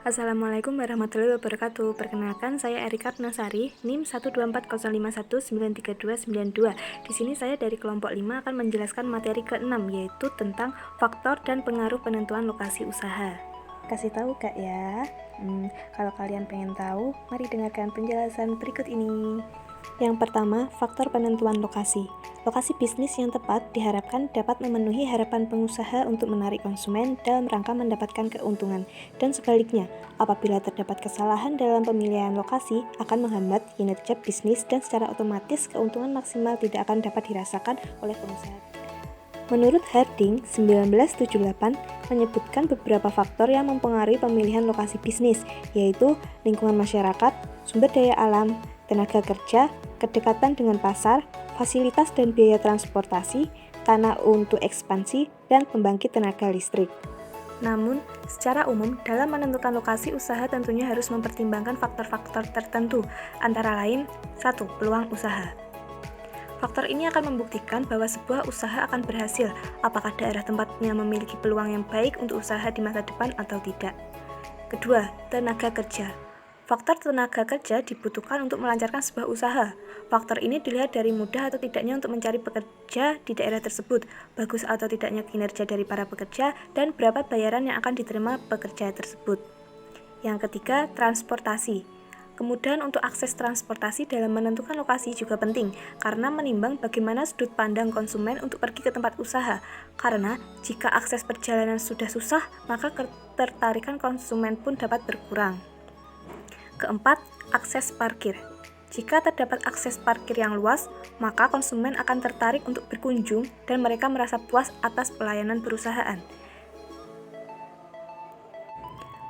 Assalamualaikum warahmatullahi wabarakatuh. Perkenalkan, saya Erika Nasari, NIM 12405193292. Di sini saya dari kelompok 5 akan menjelaskan materi ke-6, yaitu tentang faktor dan pengaruh penentuan lokasi usaha. Kasih tahu Kak ya. Kalau kalian pengen tahu, mari dengarkan penjelasan berikut ini. Yang pertama, faktor penentuan lokasi. Lokasi bisnis yang tepat diharapkan dapat memenuhi harapan pengusaha untuk menarik konsumen dalam rangka mendapatkan keuntungan. Dan sebaliknya, apabila terdapat kesalahan dalam pemilihan lokasi, akan menghambat kinerja bisnis dan secara otomatis keuntungan maksimal tidak akan dapat dirasakan oleh pengusaha. Menurut Harding, 1978 menyebutkan beberapa faktor yang mempengaruhi pemilihan lokasi bisnis, yaitu lingkungan masyarakat, sumber daya alam, tenaga kerja, kedekatan dengan pasar, fasilitas dan biaya transportasi, tanah untuk ekspansi, dan pembangkit tenaga listrik. Namun, secara umum, dalam menentukan lokasi usaha tentunya harus mempertimbangkan faktor-faktor tertentu, antara lain 1. Peluang usaha. Faktor ini akan membuktikan bahwa sebuah usaha akan berhasil, apakah daerah tempatnya memiliki peluang yang baik untuk usaha di masa depan atau tidak. Kedua, tenaga kerja. Faktor tenaga kerja dibutuhkan untuk melancarkan sebuah usaha. Faktor ini dilihat dari mudah atau tidaknya untuk mencari pekerja di daerah tersebut, bagus atau tidaknya kinerja dari para pekerja, dan berapa bayaran yang akan diterima pekerja tersebut. Yang ketiga, transportasi. Kemudahan untuk akses transportasi dalam menentukan lokasi juga penting, karena menimbang bagaimana sudut pandang konsumen untuk pergi ke tempat usaha. Karena jika akses perjalanan sudah susah, maka ketertarikan konsumen pun dapat berkurang. Keempat, akses parkir. Jika terdapat akses parkir yang luas, maka konsumen akan tertarik untuk berkunjung dan mereka merasa puas atas pelayanan perusahaan.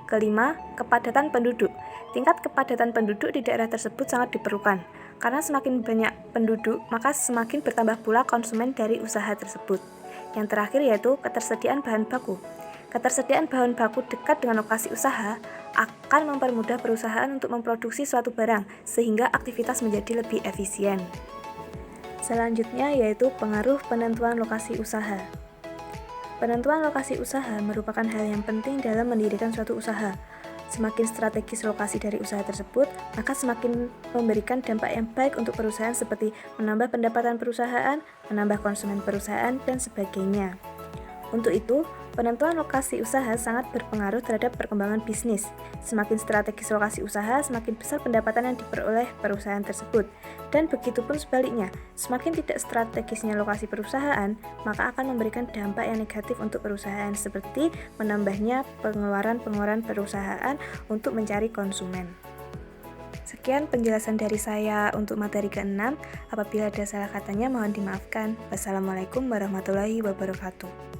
Kelima, kepadatan penduduk. Tingkat kepadatan penduduk di daerah tersebut sangat diperlukan, karena semakin banyak penduduk, maka semakin bertambah pula konsumen dari usaha tersebut. Yang terakhir yaitu ketersediaan bahan baku. Ketersediaan bahan baku dekat dengan lokasi usaha akan mempermudah perusahaan untuk memproduksi suatu barang, sehingga aktivitas menjadi lebih efisien. Selanjutnya yaitu pengaruh penentuan lokasi usaha. Penentuan lokasi usaha merupakan hal yang penting dalam mendirikan suatu usaha. Semakin strategis lokasi dari usaha tersebut, maka semakin memberikan dampak yang baik untuk perusahaan seperti menambah pendapatan perusahaan, menambah konsumen perusahaan, dan sebagainya. Untuk itu, penentuan lokasi usaha sangat berpengaruh terhadap perkembangan bisnis. Semakin strategis lokasi usaha, semakin besar pendapatan yang diperoleh perusahaan tersebut. Dan begitu pun sebaliknya, semakin tidak strategisnya lokasi perusahaan, maka akan memberikan dampak yang negatif untuk perusahaan, seperti menambahnya pengeluaran perusahaan untuk mencari konsumen. Sekian penjelasan dari saya untuk materi ke-6. Apabila ada salah katanya, mohon dimaafkan. Wassalamualaikum warahmatullahi wabarakatuh.